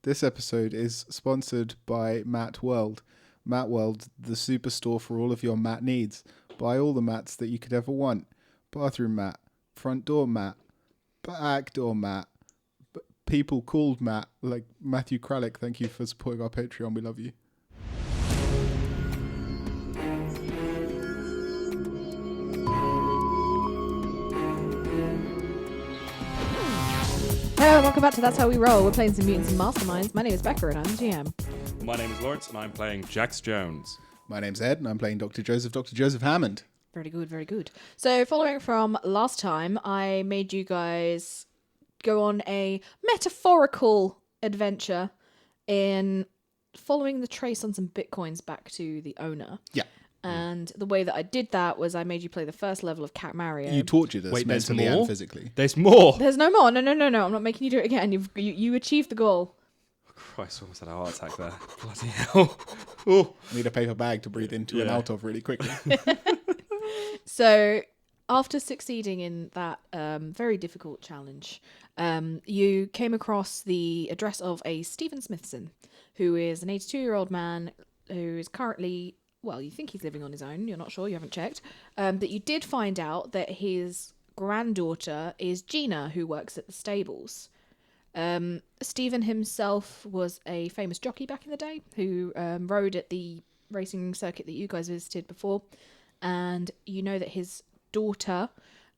This episode is sponsored by Mat World. Mat World, the superstore for all of your mat needs. Buy all the mats that you could ever want. Bathroom mat, front door mat, back door mat. People called Matt, like Matthew Kralik. Thank you for supporting our Patreon. We love you. Hello, welcome back to That's How We Roll. We're playing some Mutants Masterminds. My name is Becca and I'm the GM. My name is Laurence and I'm playing Jax Jones. My name's Ed and I'm playing Dr. Joseph Hammond. Very good, very good. So following from last time, I made you guys go on a metaphorical adventure in following the trace on some bitcoins back to the owner. Yeah. And the way that I did that was I made you play the first level of Cat Mario. You tortured us mentally and physically. There's more. There's no more. No. I'm not making you do it again. You achieved the goal. Christ, I almost had a heart attack there. Bloody hell. Oh. Need a paper bag to breathe into and out of really quickly. So, after succeeding in that very difficult challenge, you came across the address of a Stephen Smithson, who is an 82-year-old man who is currently... Well, you think he's living on his own. You're not sure. You haven't checked. But you did find out that his granddaughter is Gina, who works at the stables. Stephen himself was a famous jockey back in the day who rode at the racing circuit that you guys visited before. And you know that his daughter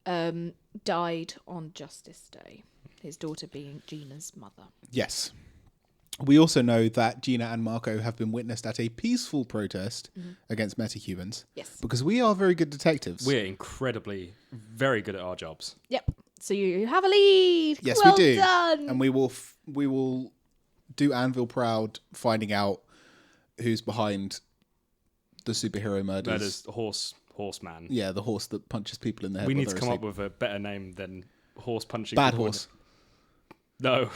died on Justice Day. His daughter being Gina's mother. Yes. We also know that Gina and Marco have been witnessed at a peaceful protest against metahumans. Yes. Because we are very good detectives. We're incredibly, very good at our jobs. Yep. So you have a lead. Yes, well we do. Done. And we will do Anvil proud, finding out who's behind the superhero murders. That is the horseman. Yeah, the horse that punches people in the head. We need to come up with a better name than horse punching. Bad people. horse. No.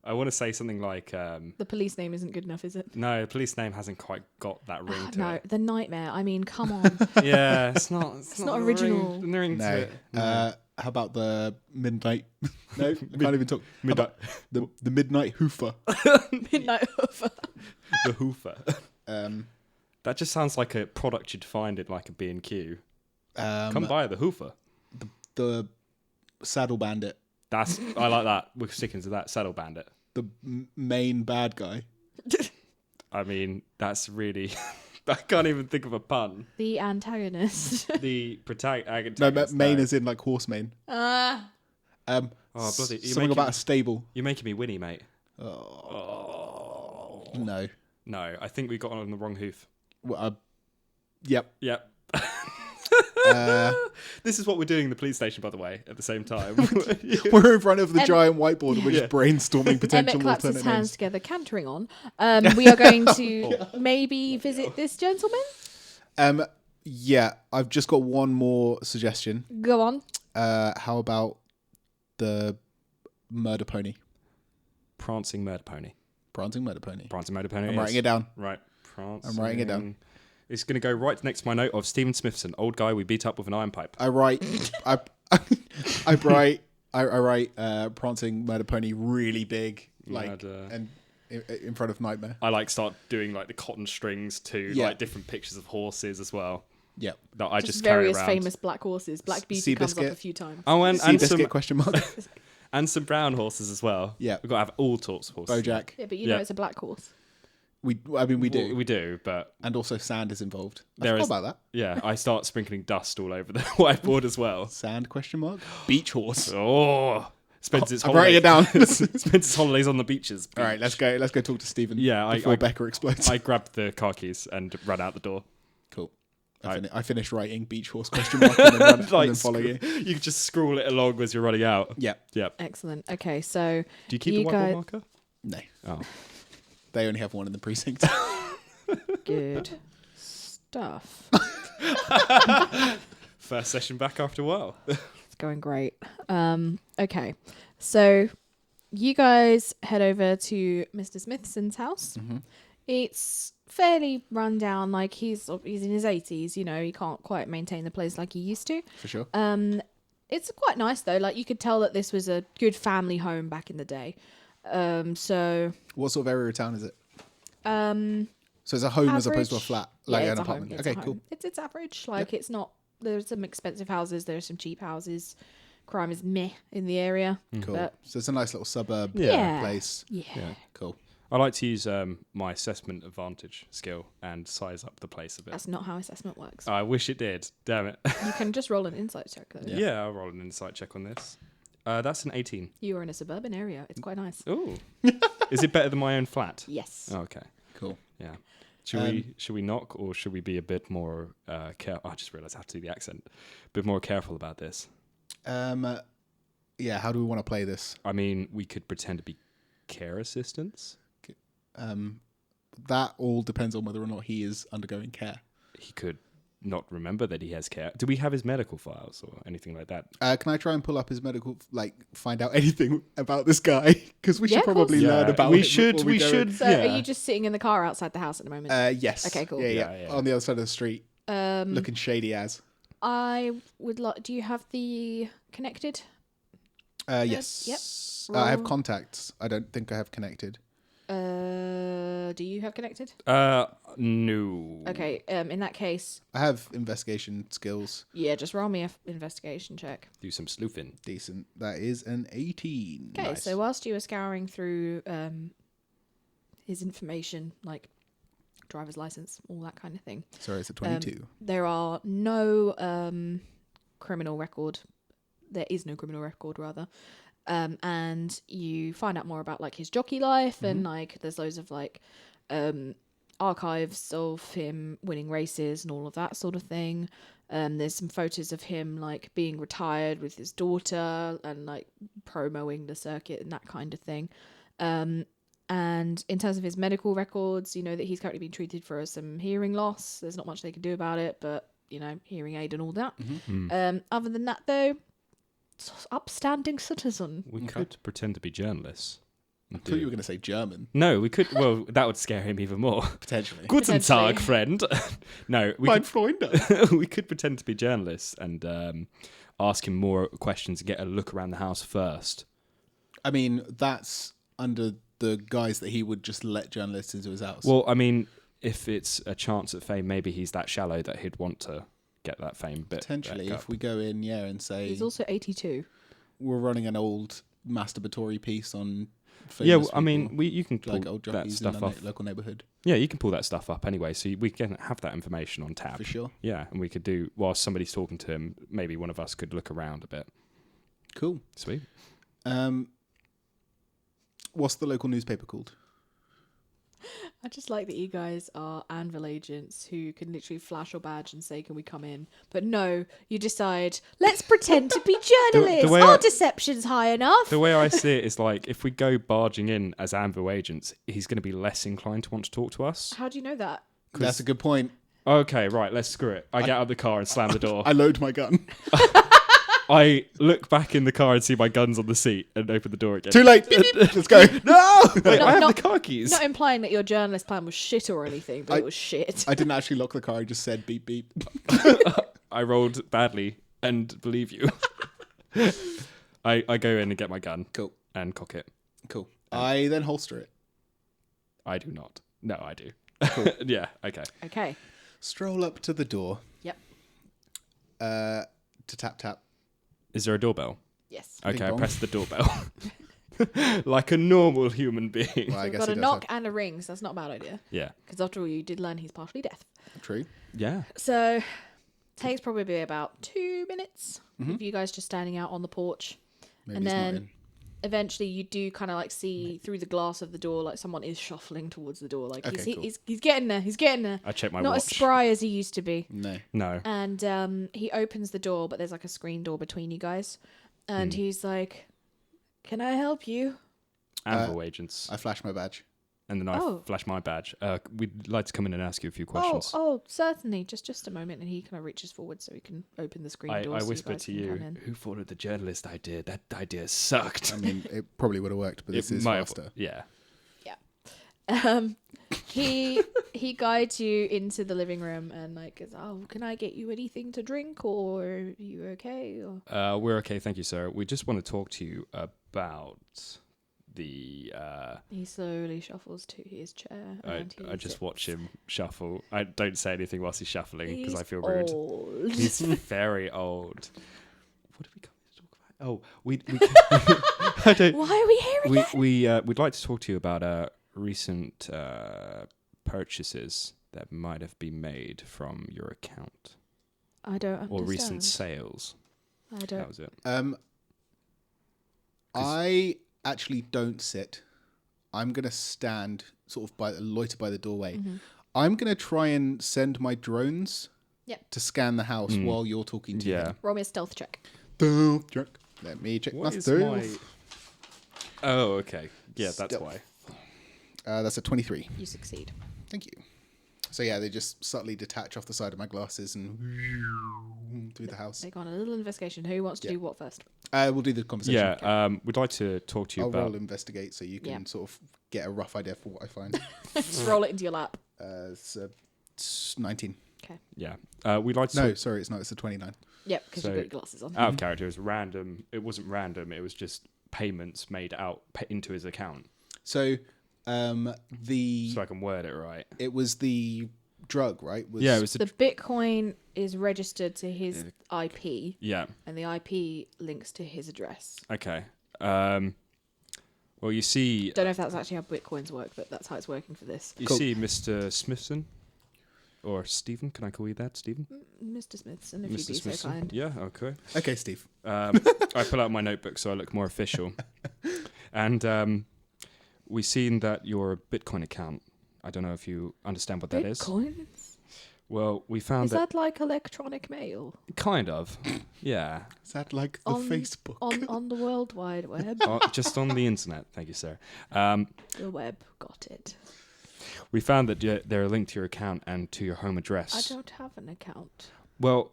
I want to say something like... the police name isn't good enough, is it? No, the police name hasn't quite got that ring to it. No, the Nightmare. I mean, come on. Yeah, it's not not original. Ring to it. How about the midnight... No, I can't even talk. Midnight. The midnight hoofer. Midnight Hoofer. The hoofer. That just sounds like a product you'd find in like a B&Q. Come by the hoofer. The saddle bandit. I like that. We're sticking to that. Saddle Bandit. The main bad guy. I mean, that's really... I can't even think of a pun. The antagonist. The protagonist. No, main as in like horse mane. Oh, bloody... Something about a stable. You're making me Winnie, mate. No. No, I think we got on the wrong hoof. Well, yep. Yep. This is what we're doing in the police station, by the way, at the same time. We're in front of the giant whiteboard and we're just brainstorming potential Emmett claps his alternate hands names. together, cantering on. We are going to maybe visit this gentleman. Yeah, I've just got one more suggestion. Go on. How about the murder pony? Prancing Murder Pony. Prancing murder pony. Prancing Murder Pony. I'm writing it down. Right. Prancing. I'm writing it down. It's going to go right next to my note of Stephen Smithson, old guy we beat up with an iron pipe. I write prancing murder pony really big, like and in front of Nightmare. I like start doing like the cotton strings to like different pictures of horses as well. Yeah, that I just various carry around. famous black horses. Black Beauty comes up a few times. Oh, and Seabiscuit question mark. And some brown horses as well. Yeah, we've got to have all sorts of horses. Bojack. Yeah, but you know it's a black horse. We do. We do, but... And also sand is involved. I forgot about that. Yeah, I start sprinkling dust all over the whiteboard as well. Sand question mark? Beach horse. Oh, spends its I'm writing it down. Spends its holidays on the beaches. All right, let's go talk to Stephen. Yeah, before Becca explodes. I grabbed the car keys and ran out the door. Cool. I finished writing beach horse question mark and then, and then follow you. You can just scroll it along as you're running out. Yep. Excellent. Okay, so do you keep a whiteboard marker? No. Oh. They only have one in the precinct. Good stuff. First session back after a while. It's going great. Okay, so you guys head over to Mr. Smithson's house. Mm-hmm. It's fairly run down. Like he's in his 80s. You know, he can't quite maintain the place like he used to. For sure. It's quite nice though. Like you could tell that this was a good family home back in the day. So What sort of area of town is it? So it's a home as opposed to a flat, like an it's apartment. A home. It's Okay, a home. cool. It's average. Like it's not. There's some expensive houses. There's some cheap houses. Crime is meh in the area. Cool. But So it's a nice little suburb place. Yeah. Cool. I like to use my assessment advantage skill and size up the place a bit. That's not how assessment works. I wish it did. Damn it. You can just roll an insight check though. Yeah, I'll roll an insight check on this. That's an 18. You are in a suburban area. It's quite nice. Oh. Is it better than my own flat? Yes. Oh, okay. Cool. Yeah. Should we knock, or should we be a bit more careful? I just realised I have to do the accent. A bit more careful about this. Yeah, how do we want to play this? I mean, we could pretend to be care assistants. That all depends on whether or not he is undergoing care. He could not remember that he has care. Do we have his medical files or anything like that? Can I try and pull up his medical, find out anything about this guy? Because we should of probably course. learn about we him should. before We go should. in. So are you just sitting in the car outside the house at the moment? Yes. Okay, cool. Yeah. On the other side of the street, looking shady as. I would like. Do you have the connected? Yes. Yep. I have Roll. contacts. I don't think I have connected. Do you have connected? No. Okay. In that case, I have investigation skills. yeah, just roll me a investigation check. Do some sleuthing. Decent. That is an 18. Okay. Nice. So whilst you were scouring through his information, like driver's license, all that kind of thing, Sorry, it's a 22. there are no criminal record. There is no criminal record, rather. And you find out more about like his jockey life, and like there's loads of like archives of him winning races and all of that sort of thing. There's some photos of him like being retired with his daughter and like promoing the circuit and that kind of thing. And in terms of his medical records, you know that he's currently being treated for some hearing loss. There's not much they can do about it, but you know, hearing aid and all that. Other than that, though, upstanding citizen. We could pretend to be journalists. I thought you were going to say German, No, we could. Well, that would scare him even more. potentially. Guten Potentially. Tag, friend. No, we Mein could, Freunde. we could pretend to be journalists and ask him more questions and get a look around the house first. I mean, that's under the guise that he would just let journalists into his house. Well, I mean, if it's a chance at fame, maybe he's that shallow that he'd want to get that fame bit. potentially, back if up. we go in, and say He's also 82. we're running an old masturbatory piece on famous Yeah, well, I people, mean, you can pull like old that jockeys in stuff the off. local neighbourhood, Yeah, you can pull that stuff up anyway, so we can have that information on tap. for sure. Yeah, and we could do, whilst somebody's talking to him, maybe one of us could look around a bit. Cool. Sweet. What's the local newspaper called? I just like that you guys are ANVIL agents who can literally flash your badge and say, "Can we come in?" But no, you decide, let's pretend to be journalists. way Our I- deception's high enough. The way I see it is like, if we go barging in as ANVIL agents, he's going to be less inclined to want to talk to us. How do you know that? That's a good point. Okay, right, let's screw it. I get out of the car and slam the door. I load my gun. I look back in the car and see my guns on the seat and open the door again. Too late. Beep, beep. Let's go. No! Wait, I have not- the car keys. Not implying that your journalist plan was shit or anything, but it was shit. I didn't actually lock the car. I just said beep beep. I rolled badly and believe you. I go in and get my gun. Cool. And cock it. Cool. I then holster it. I do not. No, I do. Cool. Yeah, okay. Okay. Stroll up to the door. Yep. To tap tap. Is there a doorbell? Yes. Okay, I bong. press the doorbell. Like a normal human being. Well, I We've guess got he a does knock and a ring, so that's not a bad idea. Yeah. Because after all, you did learn he's partially deaf. have. True. Yeah. So, takes probably about 2 minutes of you guys just standing out on the porch. Maybe And he's not then- in. Eventually, you do kind of like see through the glass of the door, like someone is shuffling towards the door. Like Okay, cool. he's getting there. He's getting there. I check my Not watch. as spry as he used to be. No. No. And he opens the door, but there's like a screen door between you guys. And he's like, "Can I help you?" Anvil agents. I flash my badge. And then I Oh. flash my badge. We'd like to come in and ask you a few questions. Oh, certainly. Just a moment. And he kind of reaches forward so he can open the screen door. I so whisper guys to can you, come in. who followed the journalist idea? That idea sucked. I mean, it probably would have worked, but this is might have- faster. Yeah. He guides you into the living room and like goes, "Oh, can I get you anything to drink, or are you okay?" Or We're okay, thank you, sir. We just want to talk to you about the. He slowly shuffles to his chair. I just watch him shuffle. I don't say anything whilst he's shuffling because I feel old. rude. He's very old. What did we come to talk about? Oh, we I don't. Why are we here again? We'd like to talk to you about recent purchases that might have been made from your account. I don't understand. Or recent sales. I don't. That was it. I actually don't sit. I'm going to stand sort of loiter by the doorway. Mm-hmm. I'm going to try and send my drones to scan the house while you're talking to him. Roll me a stealth check. Let me check my stealth. Oh, okay. Yeah, that's Stealth. why. That's a 23. You succeed. Thank you. So yeah, they just subtly detach off the side of my glasses and through the house. Take on a little investigation. Who wants to do what first? We'll do the conversation. Yeah, we'd like to talk to you I'll about... roll investigate so you can sort of get a rough idea for what I find. Just roll it into your lap. It's 19. Okay. Yeah. We'd like to... No, sorry, it's not. It's a 29. Yep, because you've got your glasses on. Out of character, it was random. It wasn't random. It was just payments made out into his account. So So I can word it right. It was the drug, right? It was the Bitcoin is registered to his IP. Yeah. And the IP links to his address. Okay. Well, you see... Don't know if that's actually how Bitcoins work, but that's how it's working for this. You see Mr. Smithson? Or Stephen? Can I call you that, Stephen? Mr. Smithson, if you'd be so kind. Yeah, okay. Okay, Steve. I pull out my notebook so I look more official. And we've seen that your Bitcoin account, I don't know if you understand what that is. Bitcoins? Well, we found Is that like electronic mail? Kind of, yeah. Is that like the Facebook? On the World Wide Web? Just on the internet, thank you, sir. The web, got it. We found that they're linked to your account and to your home address. I don't have an account. Well,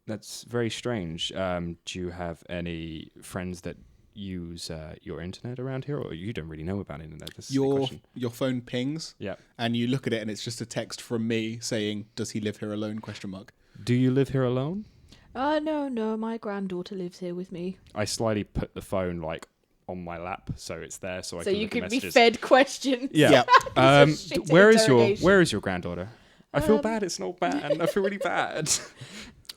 that's very strange. Do you have any friends that use your internet around here, or you don't really know about internet? This is your phone pings, and you look at it, and it's just a text from me saying, "Does he live here alone?" ? Do you live here alone? No. My granddaughter lives here with me. I slightly put the phone on my lap, so it's there, so I can look at you could be messages. fed questions. Yeah. Where is your granddaughter? I feel bad. It's not bad. I feel really bad.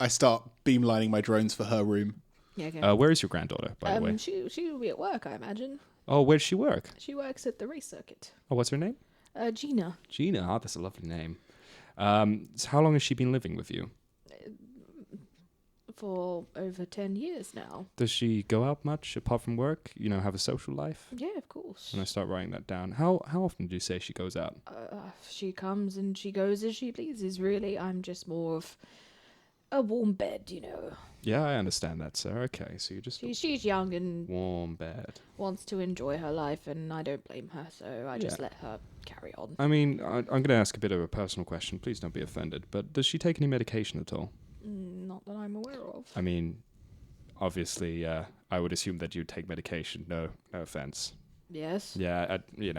I start beamlining my drones for her room. Yeah. Okay. Where is your granddaughter, by the way? She will be at work, I imagine. Oh, where does she work? She works at the race circuit. Oh, what's her name? Gina. Gina. Oh, that's a lovely name. So how long has she been living with you? For over 10 years now. Does she go out much apart from work? Have a social life? Yeah, of course. And I start writing that down. How often do you say she goes out? She comes and she goes as she pleases, really. I'm just more of a warm bed, Yeah, I understand that, sir. Okay, so you just... She's young and... Warm bed. Wants to enjoy her life, and I don't blame her, so I just let her carry on. I mean, I'm going to ask a bit of a personal question. Please don't be offended. But does she take any medication at all? Not that I'm aware of. I mean, obviously, I would assume that you take medication. No offense. Yes. Yeah,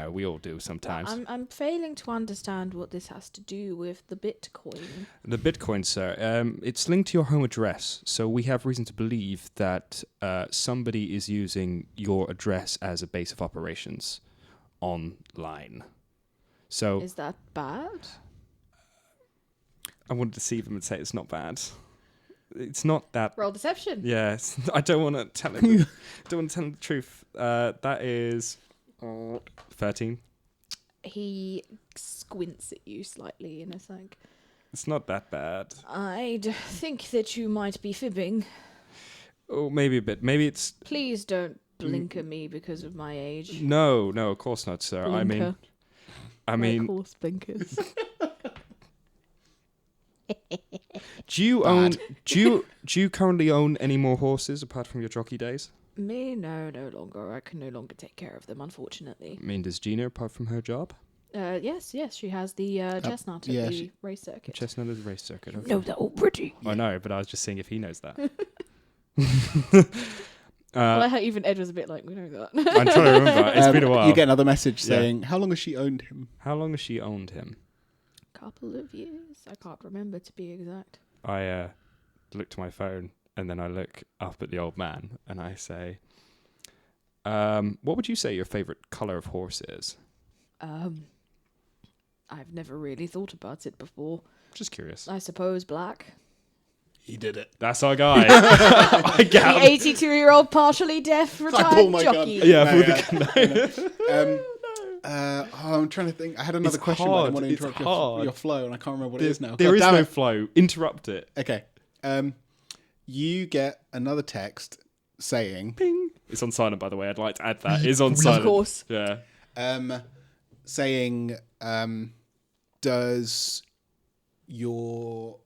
we all do sometimes. I'm failing to understand what this has to do with the Bitcoin. The Bitcoin, sir, it's linked to your home address. So we have reason to believe that somebody is using your address as a base of operations online. So is that bad? I want to deceive him and say it's not bad. It's not that. Roll deception. Yes, I don't want to tell him. Don't want to tell him the truth. That is 13. He squints at you slightly and is like, "It's not that bad. I'd think that you might be fibbing. Oh, maybe a bit. Maybe it's. Please don't blink at me because of my age. No, of course not, sir. Blinker. I mean, like horse blinkers. Do you currently own any more horses apart from your jockey days? Me? No longer. I can no longer take care of them, unfortunately. I mean, does Gina, apart from her job? Yes, she has the chestnut at the race circuit. Chestnut at the race circuit. Okay. No, that already. I know, but I was just seeing if he knows that. Even Ed was a bit like, we know that. I'm trying to remember. It's been a while. You get another message saying, how long has she owned him? How long has she owned him? Couple of years. I can't remember, to be exact. I look to my phone and then I look up at the old man and I say, What would you say your favorite color of horse is? I've never really thought about it before. Just curious. I suppose black. He did it. That's our guy. I The got 82-year-old partially deaf pull retired my jockey. gun. Yeah, I'm trying to think. I had another It's question, but I hard. didn't want to It's interrupt hard. your flow, and I can't remember what it is now. There God is damn no it. flow. Interrupt it. Okay. You get another text saying, Ping. It's on silent, by the way. I'd like to add that. It's on silent. Of course. Yeah. saying, does your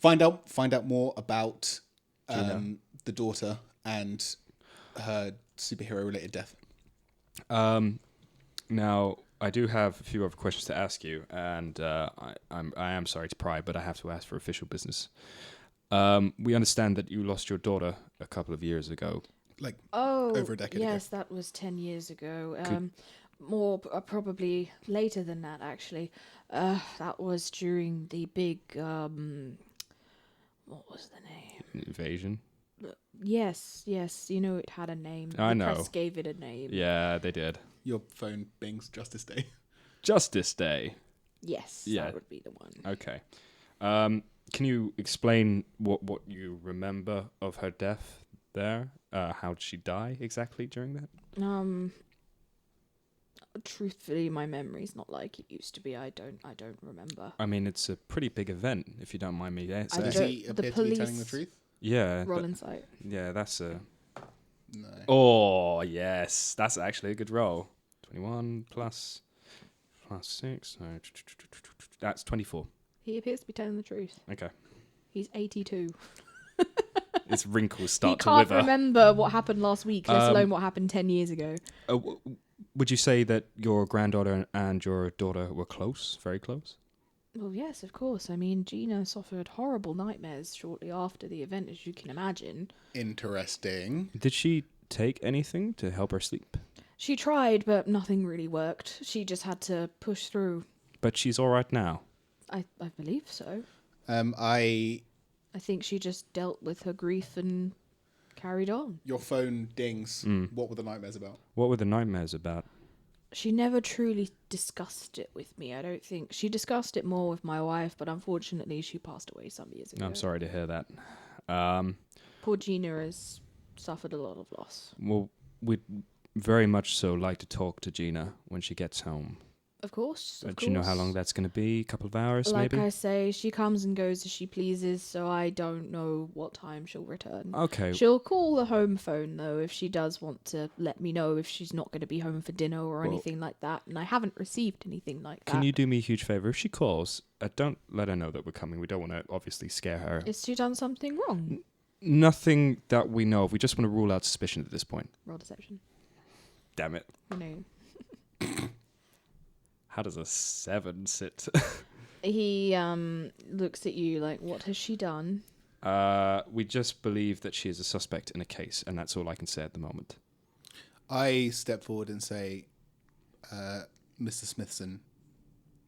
find out more about the daughter and her superhero related death. Now, I do have a few other questions to ask you, and I am sorry to pry, but I have to ask for official business. We understand that you lost your daughter a couple of years ago. Like over a decade ago. yes, that was 10 years ago. More probably later than that, actually. That was during the big, what was the name? Invasion? Yes, you know it had a name. I the know. press gave it a name. Yeah, they did. Your phone bings Justice Day. Justice Day. Yes, Yeah. that would be the one. Okay. Can you explain what you remember of her death there? How did she die exactly during that? Truthfully, my memory's not like it used to be. I don't remember. I mean, it's a pretty big event, if you don't mind me saying. I Does don't- he the appear to be telling the police- truth? Yeah. Roll insight. Yeah, that's a... No. Oh, yes. That's actually a good roll. 21 plus 6. So that's 24. He appears to be telling the truth. Okay. He's 82. Its wrinkles He start to can't wither. remember what happened last week, let Um, alone what happened 10 years ago. Would you say that your granddaughter and your daughter were close? Very close? Well, yes, of course. I mean, Gina suffered horrible nightmares shortly after the event, as you can imagine. Interesting. Did she take anything to help her sleep? She tried, but nothing really worked. She just had to push through. But she's all right now. I believe so. I I think she just dealt with her grief and carried on. Your phone dings. What were the nightmares about? What were the nightmares about? She never truly discussed it with me, I don't think. She discussed it more with my wife, but unfortunately she passed away some years ago. I'm sorry to hear that. Poor Gina has suffered a lot of loss. Well, we'd very much so like to talk to Gina when she gets home. Of course. Do you know how long that's going to be? A couple of hours, like maybe? I say, she comes and goes as she pleases, so I don't know what time she'll return. Okay. She'll call the home phone, though, if she does want to let me know if she's not going to be home for dinner or anything like that, and I haven't received anything like that. Can you do me a huge favour? If she calls, don't let her know that we're coming. We don't want to obviously scare her. Has she done something wrong? Nothing that we know of. We just want to rule out suspicion at this point. Roll deception. Damn it. No. How does a 7 sit? He looks at you like, what has she done? We just believe that she is a suspect in a case, and that's all I can say at the moment. I step forward and say, Mr. Smithson,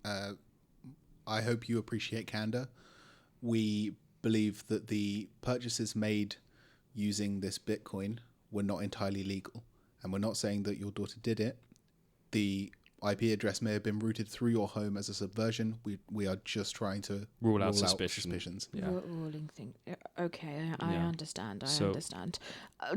I hope you appreciate candor. We believe that the purchases made using this Bitcoin were not entirely legal. And we're not saying that your daughter did it. The IP address may have been routed through your home as a subversion. We are just trying to Rule out suspicions. Yeah. Ruling thing. Okay, I Yeah. understand. I So- understand.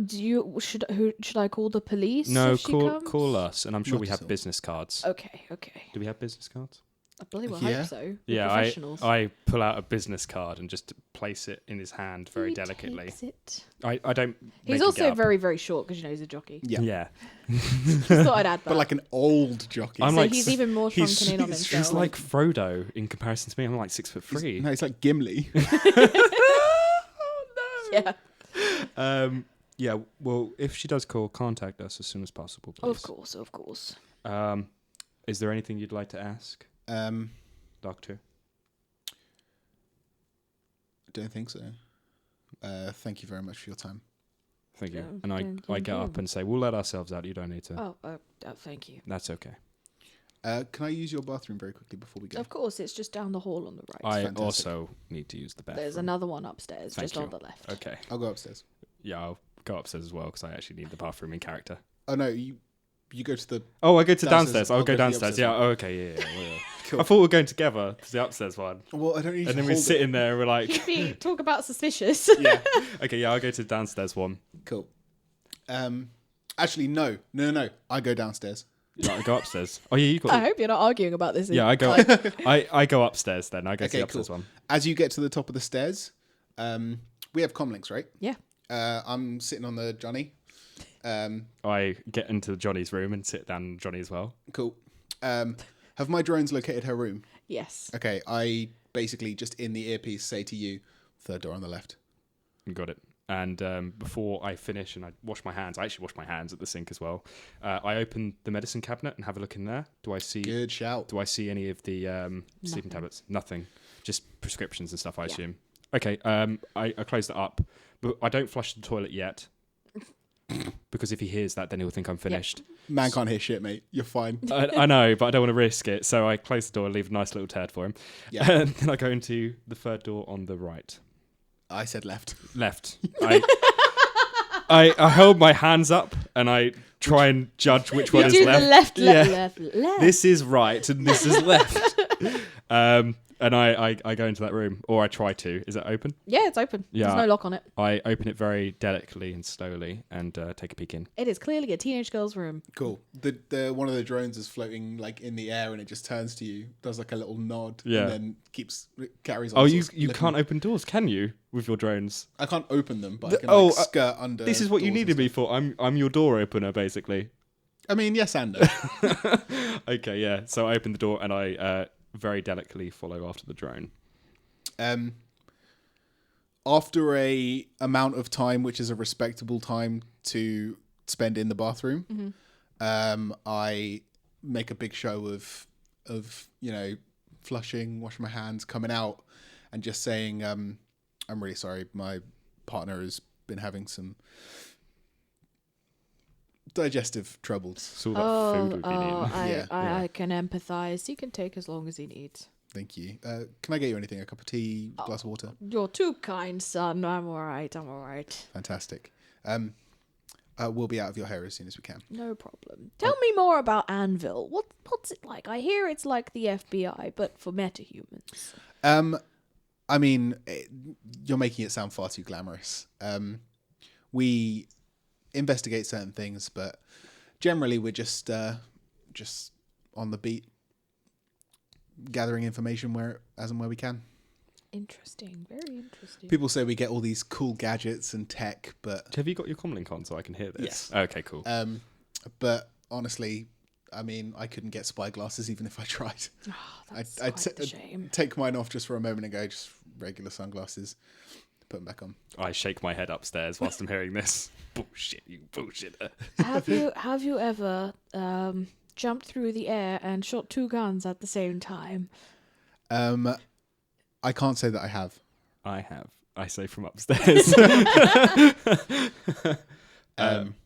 Should I call the police? No, if she comes? call us, and I'm sure Not we at have all. business cards. Okay. Do we have business cards? I believe I Yeah. hope so. We're Yeah, professionals. I pull out a business card and just place it in his hand very He delicately. takes it. I don't. He's make it also get up. very, very short because he's a jockey. Yeah. Yeah. Just thought I'd add that. But like an old jockey. I'm so like he's s- even more shrunken in on himself. He's like Frodo in comparison to me. I'm like 6'3". No, he's like Gimli. Yeah. Yeah. Well, if she does call, contact us as soon as possible, please. Of course. Is there anything you'd like to ask, Doctor? Don't think so. Thank you very much for your time. Thank you. Yeah, And I thank get up you. and say, we'll let ourselves out. You don't need to. Oh, thank you. That's okay. Can I use your bathroom very quickly before we go? Of course, it's just down the hall on the right. I fantastic. also need to use the bathroom. There's another one upstairs, Thank just on you. the left. Okay. I'll go upstairs. Yeah, I'll go upstairs as well because I actually need the bathroom in character. Oh no, you go to the. Oh, I go to Downstairs. downstairs. I'll I'll go go to the downstairs. upstairs Yeah. one. Oh, okay. Yeah. Cool. I thought we were going together to the upstairs one, Well, I don't need and to then we hold sit it. in there and we're like, Talk about suspicious. Yeah. okay, yeah, I'll go to the downstairs one. Cool. Actually, no. I go downstairs. Right, I go upstairs. Oh yeah, you got. I hope you're not arguing about this. Yeah, I go. I go upstairs then. I go to the upstairs one. As you get to the top of the stairs, we have comlinks, right? Yeah. I'm sitting on the Johnny. I get into Johnny's room and sit down on Johnny as well. Cool. Have my drones located her room? Yes. Okay, I basically just in the earpiece say to you, third door on the left. Got it. And before I finish and I wash my hands, I actually wash my hands at the sink as well. I open the medicine cabinet and have a look in there. Do I see? Good shout. Do I see any of the sleeping tablets? Nothing. Just prescriptions and stuff, I assume. Okay. I closed it up, but I don't flush the toilet yet. Because if he hears that, then he'll think I'm finished. Man can't hear shit, mate. You're fine. I know, but I don't want to risk it. So I close the door and leave a nice little turd for him. Yeah. And then I go into the third door on the right. I said left. Left. I hold my hands up and I try and judge which one is Do left. the left. This is right and this is left. And I go into that room, or I try to. Is it open? Yeah, it's open. Yeah. There's no lock on it. I open it very delicately and slowly and take a peek in. It is clearly a teenage girl's room. Cool. The one of the drones is floating like in the air and it just turns to you, does like a little nod, Yeah. and then carries on. Oh, sort you of looking- can't open doors, can you, with your drones? I can't open them, but I can skirt under. This is what you doors and needed me stuff. for. I'm your door opener, basically. I mean, yes and no. Okay, yeah. So I open the door and I very delicately follow after the drone. After a amount of time, which is a respectable time to spend in the bathroom, I make a big show of flushing, washing my hands, coming out, and just saying, "I'm really sorry. My partner has been having some digestive troubles." It's all that food we've been eating. I can empathise. He can take as long as he needs. Thank you. Can I get you anything? A cup of tea, glass of water? You're too kind, son. I'm all right. Fantastic. We'll be out of your hair as soon as we can. No problem. Tell me more about ANVIL. What's it like? I hear it's like the FBI, but for metahumans. I mean, you're making it sound far too glamorous. We investigate certain things, but generally we're just on the beat, gathering information as and where we can. Interesting. Very interesting. People say we get all these cool gadgets and tech, but Have you got your comlink on so I can hear this? Yes. Okay, cool. but honestly, I mean, I couldn't get spy glasses even if I tried. Oh, that's I'd quite a shame. take mine off just for a moment and go, just regular sunglasses, put them back on. I shake my head upstairs whilst I'm hearing this. Bullshit, you bullshitter. Have you ever jumped through the air and shot two guns at the same time? I can't say that I have. I have. I say from upstairs.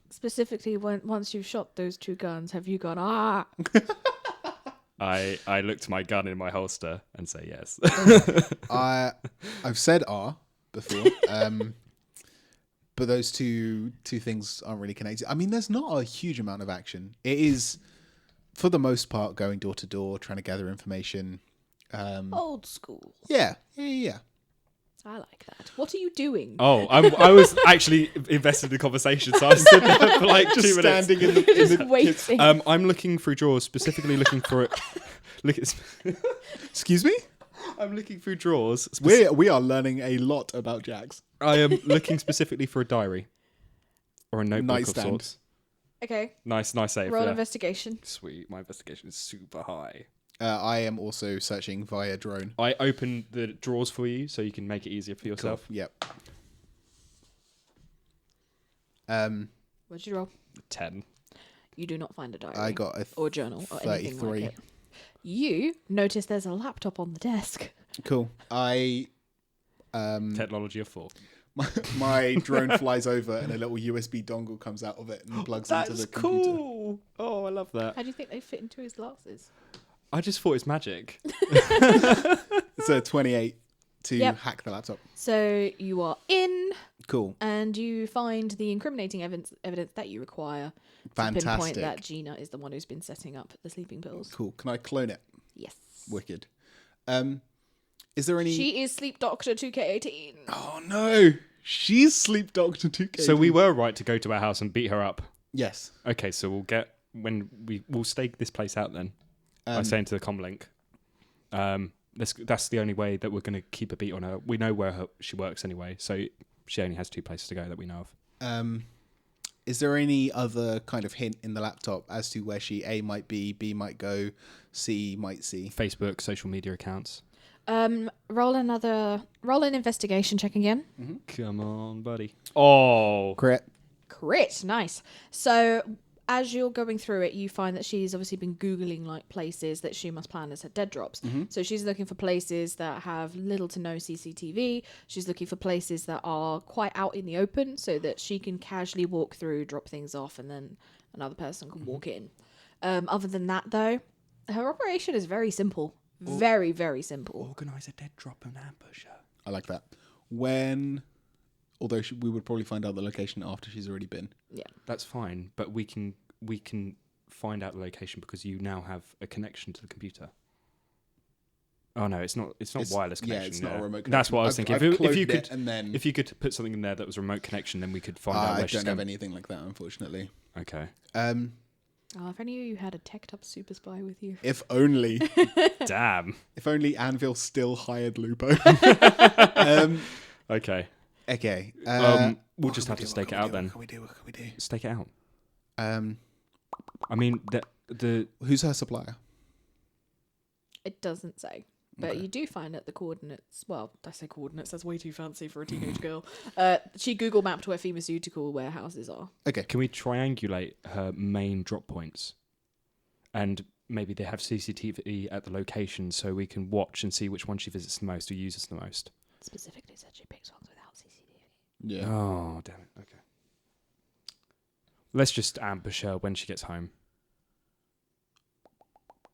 Specifically, once you've shot those two guns, have you gone, ah? I look to my gun in my holster and say yes. I've said before, but those two things aren't really connected. I mean, there's not a huge amount of action. It is, for the most part, going door to door, trying to gather information. Old school. Yeah. I like that. What are you doing? Oh, I was actually invested in the conversation, so I stood there for like Just 2 minutes. standing in the. Just waiting. I'm looking through drawers, specifically looking for it. Excuse me. I'm looking through drawers. We are learning a lot about Jax. I am looking specifically for a diary or a notebook of Nightstand. sorts. Okay. Nice save. Roll yeah. investigation. Sweet. My investigation is super high. I am also searching via drone. I open the drawers for you so you can make it easier for yourself. Cool. Yep. What'd you roll? 10. You do not find a diary. I got a or journal or anything 33. like it. You notice there's a laptop on the desk. Cool. Technology of 4. My drone flies over and a little USB dongle comes out of it and plugs into the computer. Cool. Oh, I love that. How do you think they fit into his glasses? I just thought it's magic. It's a 28 to Yep. hack the laptop. So you are in. Cool. And you find the incriminating evidence that you require to pinpoint Fantastic. that Gina is the one who's been setting up the sleeping pills. Cool. Can I clone it? Yes. Wicked. Is there any... She is Sleep Doctor 2K18. Oh, no. She's Sleep Doctor 2K. So we were right to go to our house and beat her up. Yes. Okay, so we'll stake this place out then. By saying to the comlink, that's the only way that we're going to keep a beat on her. We know where she works anyway, so she only has 2 places to go that we know of. Is there any other kind of hint in the laptop as to where she A might be, B might go, C might see? Facebook, social media accounts. Roll an investigation check again. Come on, buddy. Oh, Crit, nice. So as you're going through it, you find that she's obviously been Googling like places that she must plan as her dead drops. So she's looking for places that have little to no CCTV. She's looking for places that are quite out in the open so that she can casually walk through, drop things off, and then another person can walk in. Other than that, though, her operation is very simple. Very, very simple. Organise a dead drop and ambush her. I like that. Although we would probably find out the location after she's already been. Yeah. That's fine, but we can find out the location because you now have a connection to the computer. Oh no, it's not wireless connection. Yeah, it's not a remote connection. That's what I was thinking. I've If you could put something in there that was remote connection, then we could find out where she's I don't going. have anything like that, unfortunately. Okay. If any of you had a teched up super spy with you. If only. Damn. If only Anvil still hired Lupo. Okay. Okay. We'll just have to stake it out then. What can we do? Stake it out. I mean, the Who's her supplier? It doesn't say. But you do find that the coordinates, well, I say coordinates, that's way too fancy for a teenage girl. She Google mapped where pharmaceutical warehouses are. Okay. Can we triangulate her main drop points? And maybe they have CCTV at the location so we can watch and see which one she visits the most or uses the most. Specifically said she picks ones without CCTV. Yeah. Oh, damn it. Okay. Let's just ambush her when she gets home.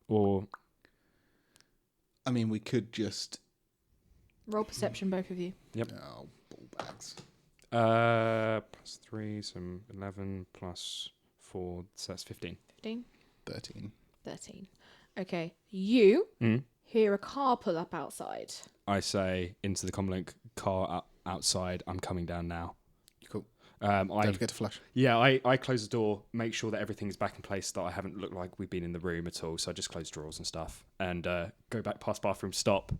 Or... I mean, we could just... Roll perception, both of you. Yep. Oh, ball bags. Plus 3, so 11 plus 4, so that's 15. 15? 13. Okay. You hear a car pull up outside. I say into the comlink, car outside, I'm coming down now. Cool. Don't forget to flush. Yeah, I close the door, make sure that everything's back in place, that I haven't looked like we've been in the room at all. So I just close drawers and stuff and go back past bathroom, stop,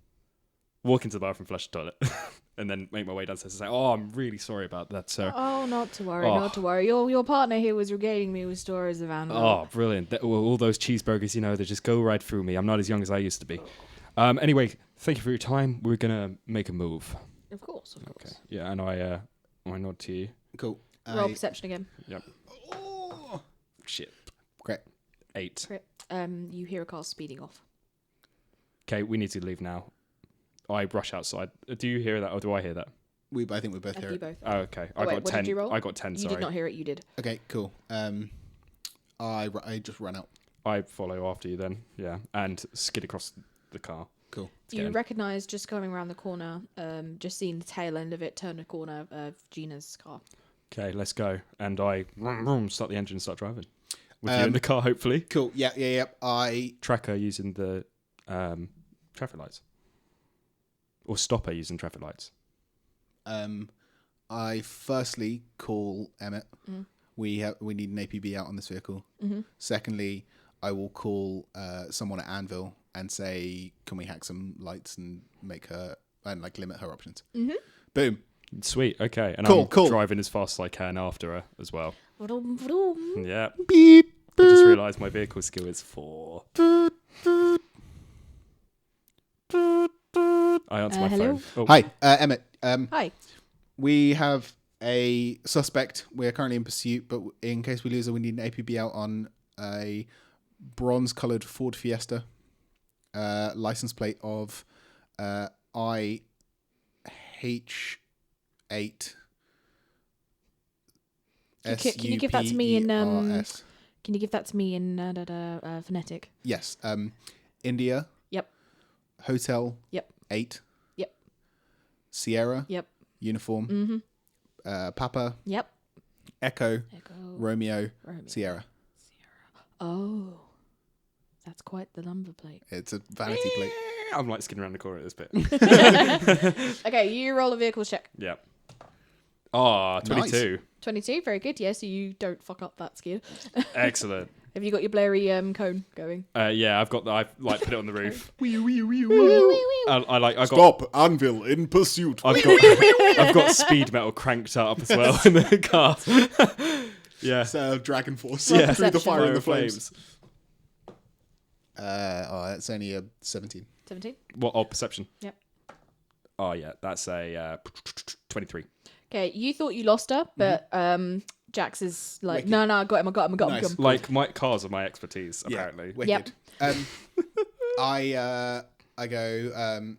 walk into the bathroom, flush the toilet, and then make my way downstairs and say, "Oh, I'm really sorry about that, sir." Oh, not to worry, not to worry. Your partner here was regaling me with stories of ANVIL. Oh, brilliant. All those cheeseburgers, they just go right through me. I'm not as young as I used to be. Anyway, thank you for your time. We're going to make a move. Of course. Okay. Yeah, and I nod to you. Cool. Roll perception again. Yep. Oh, Shit. great. 8. Crit. You hear a car speeding off. Okay, we need to leave now. I rush outside. Do you hear that, or do I hear that? I think we both hear You it. both. Oh, okay. I wait, got what 10. did you roll? I got 10. You Sorry. did not hear it. You did. Okay, cool. I just run out. I follow after you then. Yeah, and skid across the car. Cool. You recognise just going around the corner, just seeing the tail end of it turn a corner of Gina's car. Okay, let's go. And I start the engine, start driving. With you in the car, hopefully. Cool. Yeah. I Tracker using the traffic lights. Or stopper using traffic lights. I firstly call Emmett. We need an APB out on this vehicle. Secondly, I will call someone at ANVIL and say, can we hack some lights and make her and limit her options? Boom. Sweet. Okay. And Cool. I'm driving as fast as I can after her as well. Yeah. Beep. I just realised my vehicle skill is 4. I answer my hello? phone. Oh. Hi, Emmett. Hi. We have a suspect. We're currently in pursuit, but in case we lose her, we need an APB out on a bronze-coloured Ford Fiesta. License plate of IH8. Can you give that to me in SUPERS. Can you give that to me in phonetic? Yes. India. Yep. Hotel. Yep. 8. Yep. Sierra. Yep. Uniform. Papa, Yep. Echo, Echo. Romeo, Romeo. Sierra. Oh. That's quite the number plate. It's a vanity plate. I'm like skidding around the corner at this bit. Okay, you roll a vehicle check. Yeah. Oh, 22. 22, very good. Yeah, so you don't fuck up that skid. Excellent. Have you got your blurry cone going? Yeah, I've like put it on the roof. I got Stop, Anvil in pursuit. I've got speed metal cranked up as well in the car. Yeah. It's Dragon Force Yeah. through the fire and the Fire flames. That's only a 17. 17? What? Oh, perception. Yep. Oh yeah, that's a 23. Okay, you thought you lost her, but Jax is like, Wicked. no, I got him, I got him. Nice. Like my cars are my expertise apparently. Wicked. Yep. I go,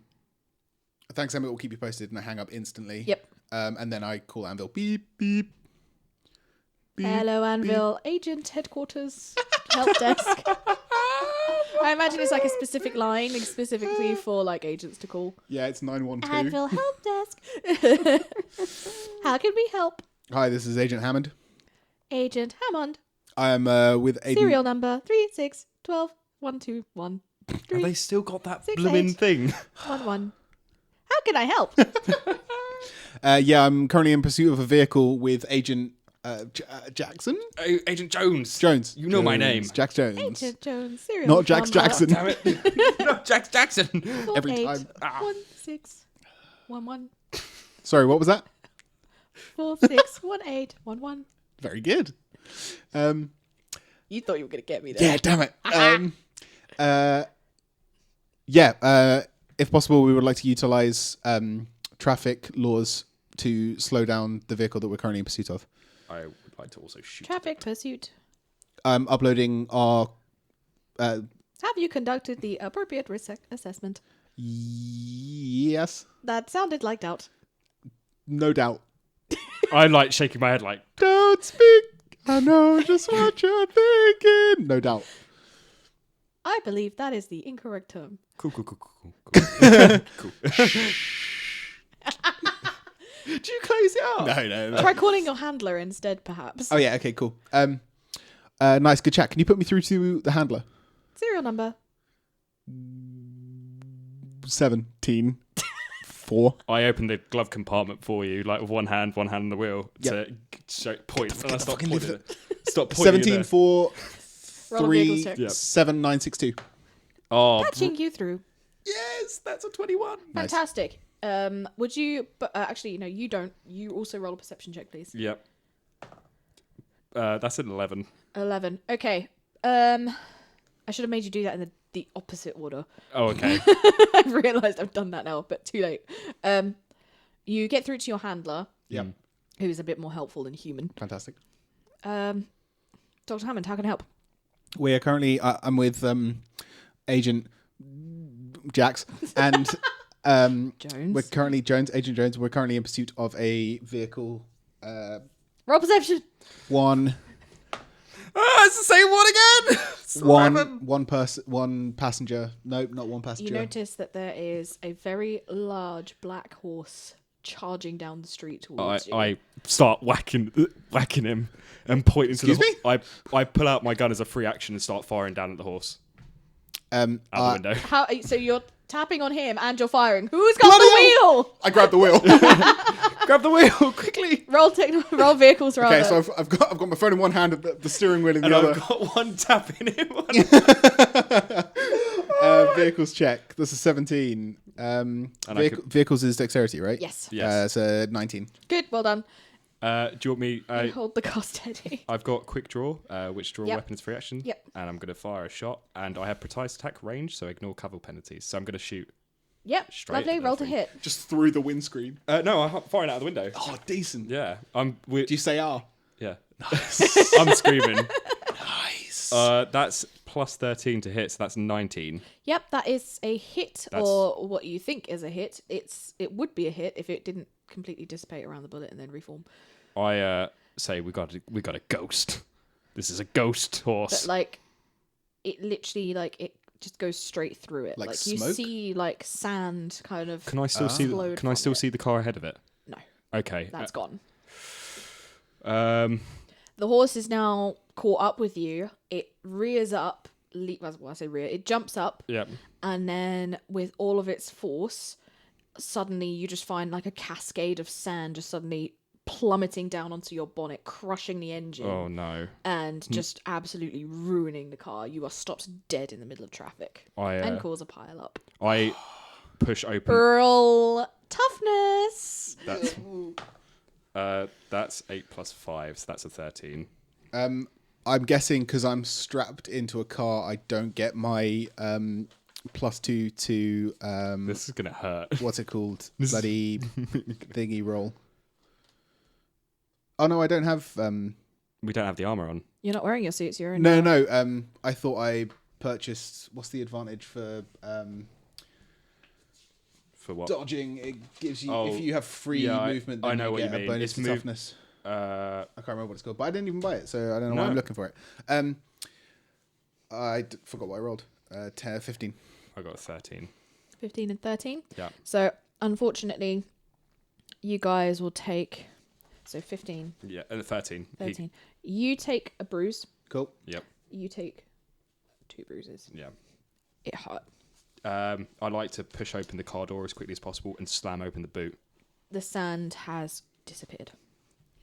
thanks, Emma, we'll keep you posted, and I hang up instantly. Yep. And then I call Anvil. Beep, beep. Beep, Hello, Anvil. Agent headquarters. Help desk. I imagine it's like a specific line, like, specifically for like agents to call. Yeah, it's 912. Anvil help desk. How can we help? Hi, this is Agent Hammond. Agent Hammond. I am with Aiden. Serial number 36121. Have they still got that 6, blooming 8. thing? 11. How can I help? I'm currently in pursuit of a vehicle with Agent Jackson? Agent Jones. Jones. You know my name. Jax Jones. Agent Jones. Serial Not Jax number Jackson. Damn it. No, Jax Jackson. Every time. 4611. Sorry, what was that? 461811. Very good. You thought you were going to get me there. Yeah, damn it. If possible, we would like to utilize traffic laws to slow down the vehicle that we're currently in pursuit of. I would like to also shoot. Traffic pursuit. I'm uploading our... Have you conducted the appropriate risk assessment? Yes. That sounded like doubt. No doubt. I like shaking my head like, Don't speak. I know just what you're thinking. No doubt. I believe that is the incorrect term. cool. Cool. Did you close it up? No. Try calling your handler instead, perhaps. Oh, yeah. Okay, cool. Nice. Good chat. Can you put me through to the handler? Serial number. 17. 4. I opened the glove compartment for you, like with one hand on the wheel, to point. And I stop pointing. Stop pointing. 17, 4, Roll a vehicle 3, check. Yep. 7, 9, 6, 2. Oh, Patching you through. Yes, that's a 21. Nice. Fantastic. Would you... But actually, no, you don't. You also roll a perception check, please. Yep. That's an 11. 11. Okay. I should have made you do that in the opposite order. Oh, okay. I've realised I've done that now, but too late. You get through to your handler, Yep. who is a bit more helpful than human. Fantastic. Dr. Hammond, how can I help? We are currently... I'm with Agent Jax and... Jones. We're currently Agent Jones. We're currently in pursuit of a vehicle. Roll perception. One It's the same one again. one passenger. Nope, not one passenger. You notice that there is a very large black horse charging down the street towards you. I start whacking him and pointing to the. Excuse me? I pull out my gun as a free action and start firing down at the horse out the window. How? So you're tapping on him and you're firing. Who's got Bloody the hell! wheel? I grabbed the wheel. Grab the wheel quickly. Roll vehicles rather. Okay, so I've got my phone in one hand and the steering wheel in the And other. I've got one tapping him. Vehicles check. This is 17. Vehicles is dexterity, right? Yes. Yes. So 19. Good. Well done. Do you want me? You hold the car steady. I've got quick draw, which draw Yep. weapon is free action. Yep. And I'm going to fire a shot, and I have precise attack range, so ignore cover penalties. So I'm going to shoot. Yep. Straight Lovely. at the Roll to thing. hit. Just through the windscreen. No, I'm firing out of the window. Oh, decent. Yeah, Do you say R? Yeah. I'm screaming. Nice. That's plus 13 to hit, so that's 19. Yep, that is a hit, or what you think is a hit. It would be a hit if it didn't completely dissipate around the bullet and then reform. I say we got a ghost. This is a ghost horse. But like, it literally it just goes straight through it. Like you smoke? see sand kind of. Can I still see? explode Can I from still it. see the car ahead of it? No, Okay. that's gone. Um, The horse is now caught up with you. It rears up. Well, I say rear. It jumps up, yeah. and then with all of its force, suddenly you just find like a cascade of sand just suddenly plummeting down onto your bonnet, crushing the engine. Oh no. And just absolutely ruining the car. You are stopped dead in the middle of traffic and cause a pile up. I push open. Roll toughness. That's 8 plus 5, so that's a 13. I'm guessing because I'm strapped into a car, I don't get my +2 to This is gonna hurt. what's it called? Bloody thingy roll. Oh no, I don't have. We don't have the armor on. You're not wearing your suits. You're in. No. I thought I purchased. What's the advantage for For what? dodging? It gives you Oh, if you have free yeah, movement. Then I know you what you get a mean. bonus It's to move- toughness. Uh, I can't remember what it's called, but I didn't even buy it, so I don't know why No. I'm looking for it. Forgot what I rolled. 15. I got a 13. 15 and 13. Yeah. So unfortunately, you guys will take. So 15, Yeah, and a 13. 13. You take a bruise. Cool. Yep. You take 2 bruises. Yeah. It hurt. I like to push open the car door as quickly as possible and slam open the boot. The sand has disappeared.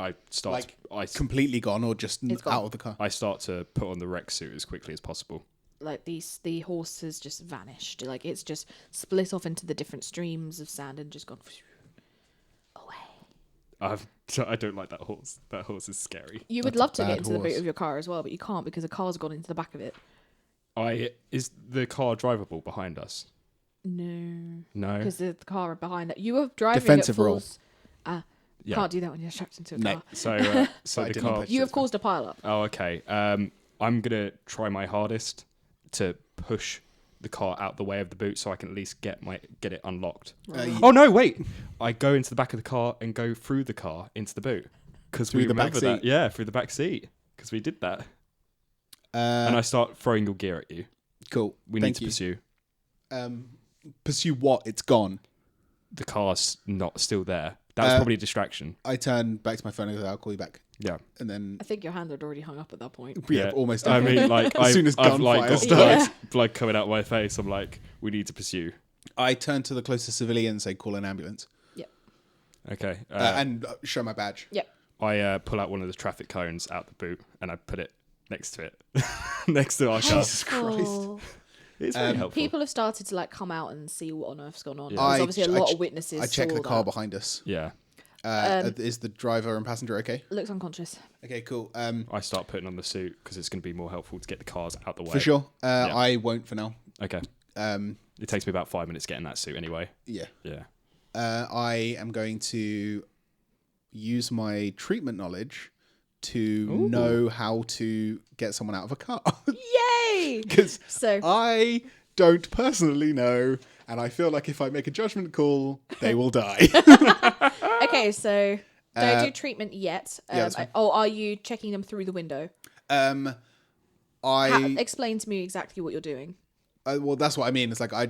I start. Completely gone or just It's gone. out of the car? I start to put on the rec suit as quickly as possible. Like the horse has just vanished. Like it's just split off into the different streams of sand and just gone away. I don't like that horse. That horse is scary. You would That's a love to get bad into the boot horse. of your car as well, but you can't because a car's gone into the back of it. Is the car drivable behind us? No, No. because the car behind it. You were driving Defensive at roll. full. Yeah. Can't do that when you're strapped into a No. car. So I the did not car. purchase You it. have caused a pile up. Oh, okay. I'm gonna try my hardest to push the car out the way of the boot so I can at least get it unlocked. Oh no! Wait, I go into the back of the car and go through the car into the boot because Through we the back remember that. seat? Yeah, through the back seat because we did that. And I start throwing your gear at you. Cool. We Thank need to you. pursue. Pursue what? It's gone. The car's not still there. That was probably a distraction. I turn back to my phone and go, I'll call you back. Yeah. And then, I think your hand had already hung up at that point. almost. I mean, like, As soon as I've like gunfire got starts. blood coming out of my face. I'm like, we need to pursue. I turn to the closest civilian and say, call an ambulance. Yep. Okay. And show my badge. Yep. I pull out one of the traffic cones out the boot and I put it next to it, next to our car. Jesus Christ. It's very helpful. People have started to like come out and see what on earth's gone on. Yeah. There's I- obviously a I lot ch- of witnesses. I check saw the car that. behind us. Yeah. Is the driver and passenger okay? Looks unconscious. Okay, cool. I start putting on the suit because it's going to be more helpful to get the cars out the way. For sure. Yeah. I won't for now. Okay. It takes me about 5 minutes getting that suit anyway. Yeah. Yeah. I am going to use my treatment knowledge to Ooh. know how to get someone out of a car. Yay! Because So I don't personally know, and I feel like if I make a judgment call, they will die. okay, so don't do treatment yet. that's fine. Are you checking them through the window? Explain to me exactly what you're doing. Well, that's what I mean. It's like I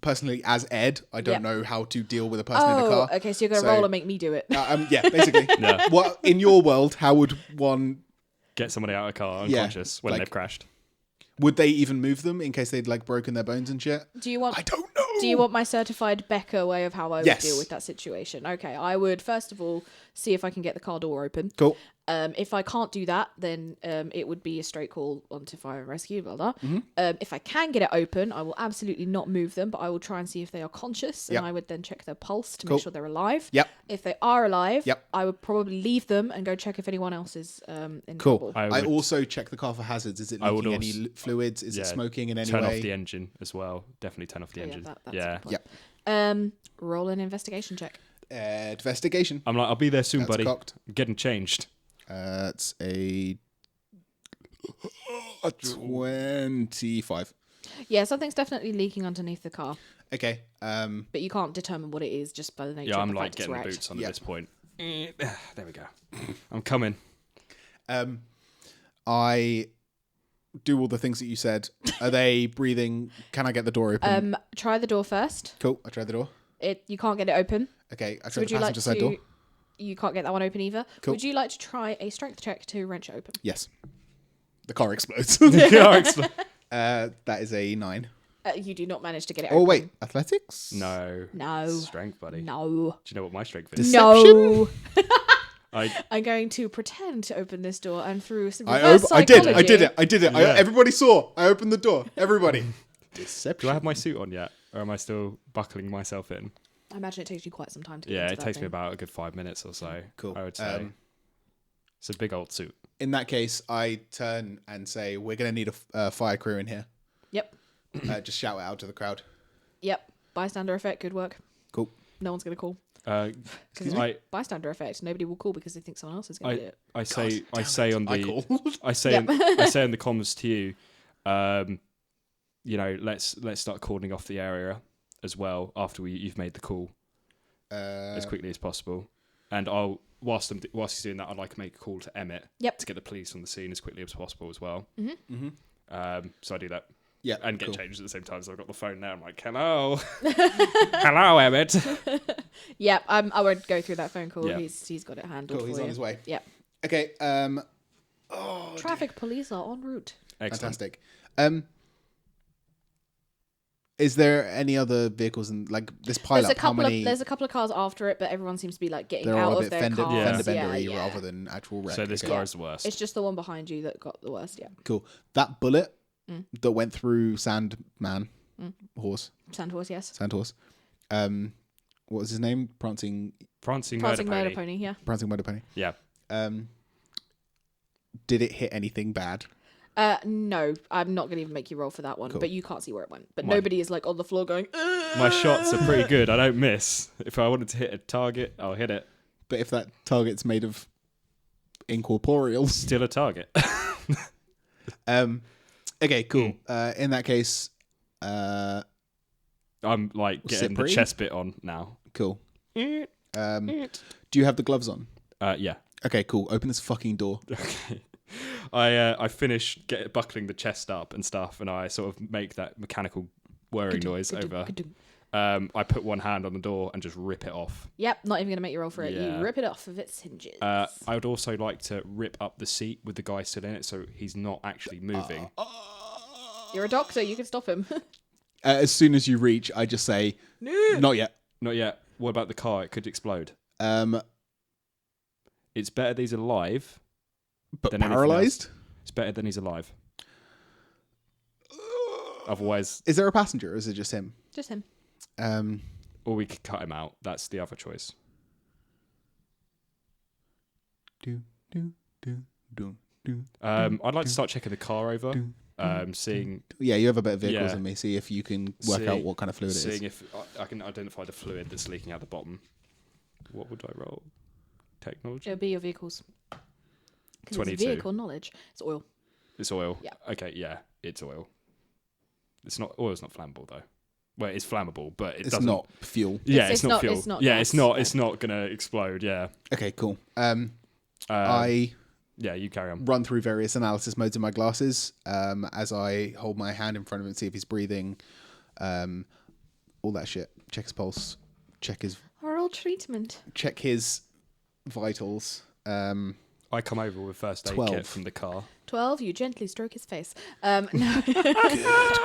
personally, as Ed, I don't Yep. know how to deal with a person in a Oh, car. okay. So you're gonna So- roll and make me do it. Yeah, basically. Yeah. What in your world? How would one? Get somebody out of a car Yeah, unconscious when like- they've crashed. Would they even move them in case they'd like broken their bones and shit? Do you want? I don't know. Do you want my certified Becca way of how I would Yes. deal with that situation? Okay, I would first of all see if I can get the car door open. Cool. If I can't do that, then it would be a straight call onto fire and rescue, blah, blah. Mm-hmm. If I can get it open, I will absolutely not move them, but I will try and see if they are conscious, and Yep. I would then check their pulse to Cool. make sure they're alive. Yep. If they are alive, Yep. I would probably leave them and go check if anyone else is in Cool. trouble. I I would- also check the car for hazards. Is it I would leaking any also- fluids? Is it smoking in any turn way? off the engine as well. Definitely turn off the Oh, yeah, engine. that's a Yeah. good point. Roll an investigation check. Investigation. I'm like, I'll be there soon, That's buddy. cocked. I'm getting changed. It's a 25. Yeah, something's definitely leaking underneath the car, Okay. but you can't determine what it is just by the nature Yeah, of I'm the like fact it's getting the wrecked. boots on Yeah. at this point. There we go. I'm coming. I do all the things that you said. Are they breathing? Can I get the door open? Try the door first. Cool. I tried the door. You can't get it open. Okay. I So tried would the you like passenger side door. You can't get that one open either. Cool. Would you like to try a strength check to wrench it open? Yes. The car explodes. That is a 9. You do not manage to get it Oh, open. wait. Athletics? No. No. Strength, buddy. No. Do you know what my strength is? No. I I'm going to pretend to open this door and through some I reverse did psychology. it. Yeah. Everybody saw. I opened the door. Everybody. Deception. do I have my suit on yet, or am I still buckling myself in? I imagine it takes you quite some time to get Yeah, into it that takes me thing. about a good 5 minutes or so. Cool. I would say it's a big old suit. In that case, I turn and say, we're going to need a fire crew in here. Yep. Just shout it out to the crowd. Yep. Bystander effect. Good work. Cool. No one's going to call. Excuse me? Bystander effect. Nobody will call because they think someone else is going to do it. I say on the I call. I say Yep. I say in the comms to you, let's start cordoning off the area as well after you've made the call as quickly as possible. And I'll whilst he's doing that, I'd like to make a call to Emmett to get the police on the scene as quickly as possible as well. So I do that. Yeah, and get cool. changed at the same time. So I've got the phone now. I'm like, hello, hello, Emmett. Yep. I won't go through that phone call. Yeah. He's got it handled. Cool, he's for on you. his way. Yep. Okay. Traffic police are en route. Excellent. Fantastic. Is there any other vehicles in like this pileup? There's a couple of cars after it, but everyone seems to be like getting They're out all a of bit their fender cars. bendery Yeah. rather than actual wreck. So this Okay. car is the worst. It's just the one behind you that got the worst. Yeah. Cool. That bullet that went through Sandman, horse, Sandhorse. Yes. Sandhorse. What was his name? Prancing Murder Pony. Yeah. Prancing Murder Pony. Yeah. Did it hit anything bad? No, I'm not going to even make you roll for that one. Cool. But you can't see where it went. But My- nobody is like on the floor going. "Ugh." My shots are pretty good. I don't miss. If I wanted to hit a target, I'll hit it. But if that target's made of incorporeals, Still a target. okay, cool. In that case, I'm like getting the Slippery? chest bit on now. cool. Do you have the gloves on? Yeah. Okay, cool. Open this fucking door. Okay. I finish buckling the chest up and stuff, and I sort of make that mechanical whirring noise over. I put one hand on the door and just rip it off. Yep, not even going to make you roll for it. Yeah. You rip it off of its hinges. I would also like to rip up the seat with the guy still in it, so he's not actually moving. You're a doctor. You can stop him. As soon as you reach, I just say, not yet. Not yet. What about the car? It could explode. But It's better that he's alive. Than anything paralyzed? It's better than he's alive. Otherwise, Is there a passenger or is it just him? Just him. or we could cut him out. That's the other choice. I'd like to start checking the car over. Seeing Yeah, you have a bit of vehicles Yeah. than me. See if you can work out what kind of fluid it seeing is. if I can identify the fluid that's leaking out the bottom. What would I roll? Technology? It'll be your vehicles. 'Cause 22. It's vehicle knowledge. It's oil. It's oil. Yeah. Okay, yeah, it's oil. It's not oil's not flammable though. Well, it's flammable, but it It's doesn't. not fuel. Yeah, It's it's, not not- fuel. it's not yeah, gas, it's not. no. It's not gonna explode. Yeah. Okay, cool. I Yeah, you carry on. run through various analysis modes in my glasses as I hold my hand in front of him, see if he's breathing, all that shit. Check his pulse. Check his Oral treatment. vitals. I come over with first aid 12. kit from the car. 12. You gently stroke his face. No.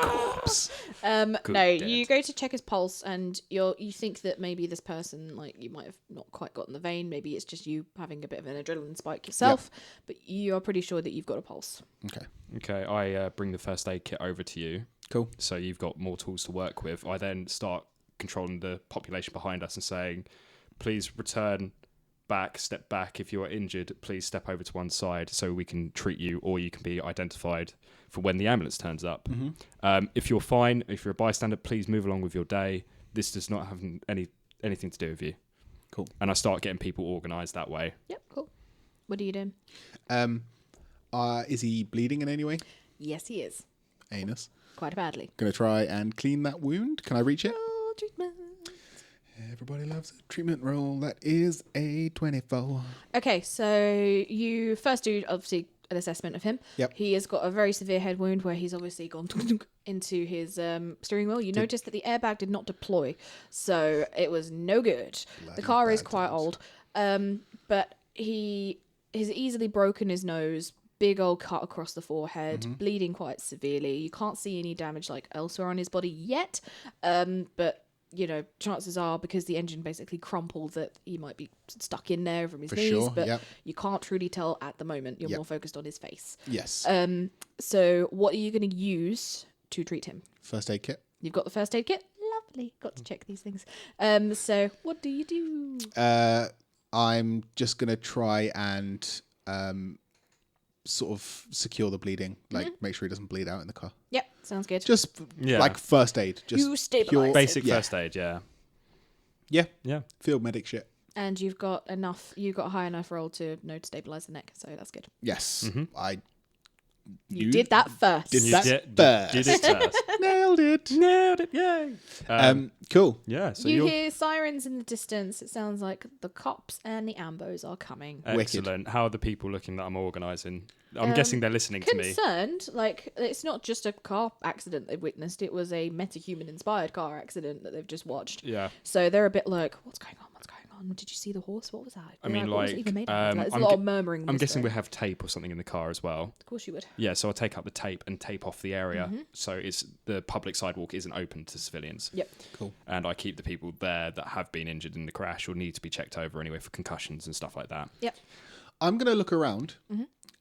Corpse. Good No, dad. you go to check his pulse, and you think that maybe this person, like, you might have not quite gotten the vein. Maybe it's just you having a bit of an adrenaline spike yourself, but you are pretty sure that you've got a pulse. Okay. Okay, I bring the first aid kit over to you. Cool. So you've got more tools to work with. I then start controlling the population behind us and saying, please return back, step back. If you are injured, please step over to one side so we can treat you, or you can be identified for when the ambulance turns up. If you're fine, if you're a bystander, please move along with your day. This does not have anything to do with you. Cool. And I start getting people organised that way. Yep, cool. What are you doing? Is he bleeding in any way? Yes, he is. Anus. Quite badly. Gonna try and clean that wound. Can I reach it? Oral treatment. Everybody loves a treatment roll. That is a 24. Okay, so you first do obviously an assessment of him. Yep. He has got a very severe head wound where he's obviously gone into his steering wheel. You notice that the airbag did not deploy, so it was no good. The car is quite old. But he has easily broken his nose, big old cut across the forehead, bleeding quite severely. You can't see any damage like elsewhere on his body yet, but chances are, because the engine basically crumpled, that he might be stuck in there from his For knees, sure, but yep. you can't truly tell at the moment. You're Yep. more focused on his face. Yes. So what are you going to use to treat him? First aid kit. You've got the first aid kit? Lovely. Got to check these things. So what do you do? I'm just going to try and sort of secure the bleeding, like make sure he doesn't bleed out in the car. Yep, sounds good. Just like first aid. Just You stabilize Basic Yeah. first aid, yeah. Yeah. Field medic shit. And you've got a high enough roll to know to stabilize the neck, so that's good. Yes. I You did that first. Did You that first. did it first. Nailed it. Nailed it, yay. Cool. Yeah, so You you're... hear sirens in the distance. It sounds like the cops and the ambos are coming. Excellent. How are the people looking that I'm organising? I'm guessing they're listening to me. Concerned, like it's not just a car accident they've witnessed. It was a metahuman inspired car accident that they've just watched. Yeah. So they're a bit like, what's going on? What's going on? Did you see the horse? What was that? I mean, what was it like, even made of? There's a I'm lot gu- of murmuring. I'm guessing we whispering. have tape or something in the car as well. Of course you would. Yeah, so I'll take out the tape and tape off the area so it's the public sidewalk isn't open to civilians. Yep. Cool. And I keep the people there that have been injured in the crash or need to be checked over anyway for concussions and stuff like that. Yep. I'm going to look around.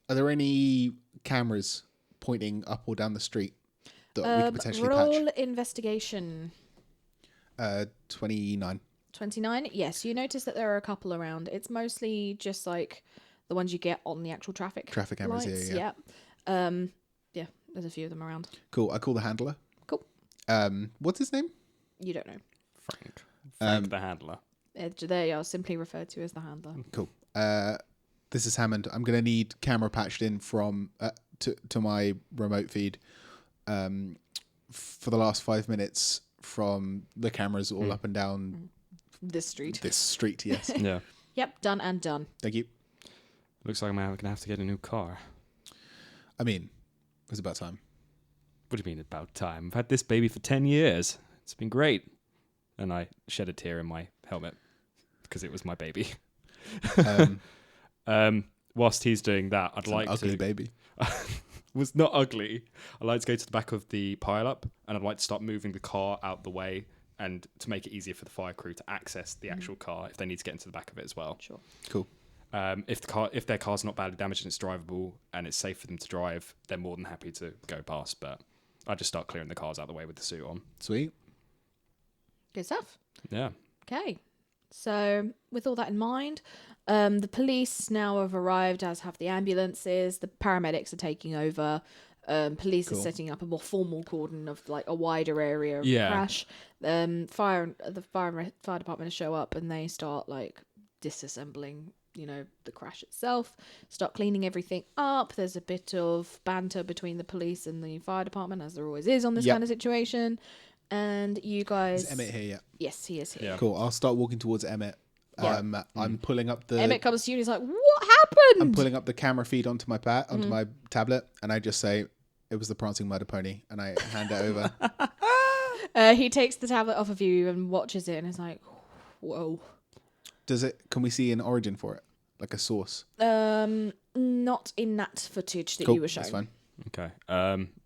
Are there any cameras pointing up or down the street that we could potentially roll investigation. 29. 29. Yes, you notice that there are a couple around. It's mostly just like the ones you get on the actual traffic Cameras, lights. yeah. Yeah, there's a few of them around. Cool. I call the handler. Cool. What's his name? You don't know. Frank the handler. They are simply referred to as the handler. Cool. This is Hammond. I'm going to need camera patched in from to my remote feed for the last 5 minutes from the cameras all up and down This street. this street. Yes. Yeah. Yep, done and done. Thank you. Looks like I'm going to have to get a new car. I mean, it was about time. What do you mean about time? I've had this baby for 10 years. It's been great. And I shed a tear in my helmet because it was my baby. Whilst he's doing that, I'd like ugly to... baby. was not ugly. I'd like to go to the back of the pile-up and I'd like to start moving the car out the way and to make it easier for the fire crew to access the actual car if they need to get into the back of it as well. Sure. Cool. If their car's not badly damaged and it's drivable and it's safe for them to drive, they're more than happy to go past. But I just start clearing the cars out of the way with the suit on. Sweet. Good stuff. Yeah. Okay. So, with all that in mind, the police now have arrived, as have the ambulances. The paramedics are taking over. Police are setting up a more formal cordon of like a wider area of the crash. The fire department show up and they start like disassembling, the crash itself. Start cleaning everything up. There's a bit of banter between the police and the fire department, as there always is on this kind of situation. And you guys... Is Emmett here yet? Yes, he is here. Yeah. Cool. I'll start walking towards Emmett. I'm pulling up the... Emmett comes to you and he's like, what happened? I'm pulling up the camera feed onto my my tablet, and I just say, it was the prancing murder pony, and I hand it over. He takes the tablet off of you and watches it and is like, whoa. Can we see an origin for it? Like a source? Not in that footage that you were shown. That's fine. Okay.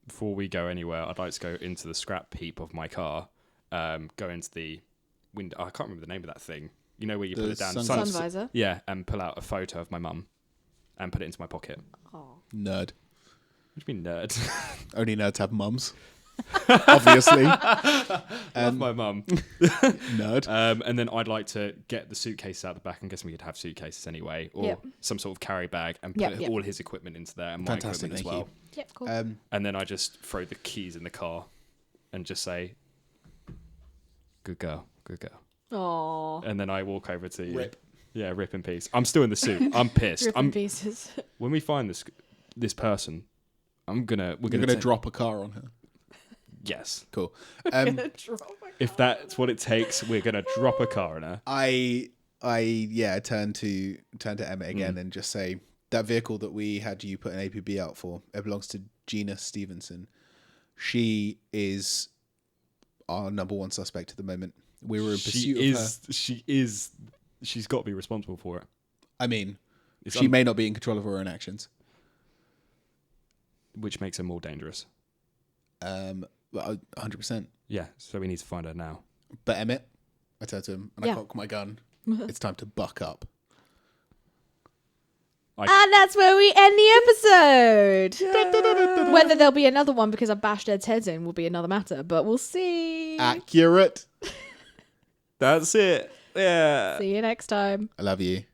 Before we go anywhere, I'd like to go into the scrap heap of my car, go into the window. I can't remember the name of that thing. You know where you put it down? Sun visor. Yeah, and pull out a photo of my mum and put it into my pocket. Oh. Nerd. What do you mean, nerd? Only nerds have mums. Obviously. Love my mum. Nerd. And then I'd like to get the suitcase out the back. I'm guessing we could have suitcases anyway, or some sort of carry bag, and put all his equipment into there and my equipment as well. Yep, cool. And then I just throw the keys in the car and just say, "Good girl, good girl." Aww. And then I walk over to you. Rip. Yeah, rip in peace. I'm still in the suit. I'm pissed. Rip in pieces. When we find this person, we're gonna drop a car on her. Yes. Cool. If that's what it takes, we're gonna drop a car on her. I turn to Emmett again and just say, that vehicle that we had you put an APB out for, it belongs to Gina Stevenson. She is our number one suspect at the moment. We were in pursuit of her. She is She's got to be responsible for it. I mean, It's she may not be in control of her own actions. Which makes her more dangerous. 100%. Yeah, so we need to find her now. But Emmett, I turn to him and Yeah. I cock my gun. It's time to buck up. And that's where we end the episode. Whether there'll be another one because I bashed Ed's head in will be another matter, but we'll see. Accurate. That's it. Yeah. See you next time. I love you.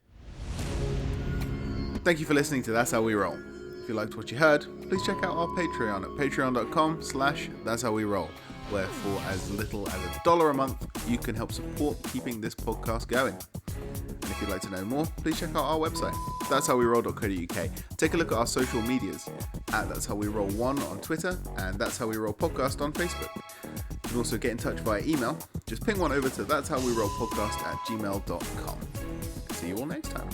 Thank you for listening to That's How We Roll. If you liked what you heard, please check out our Patreon at patreon.com/That's How We Roll, where for as little as $1 a month, you can help support keeping this podcast going. And if you'd like to know more, please check out our website, that'showweroll.co.uk. Take a look at our social medias at That's How We Roll 1 on Twitter and That's How We Roll Podcast on Facebook. You can also get in touch via email. Just ping one over to that'showwerollpodcast@gmail.com. See you all next time.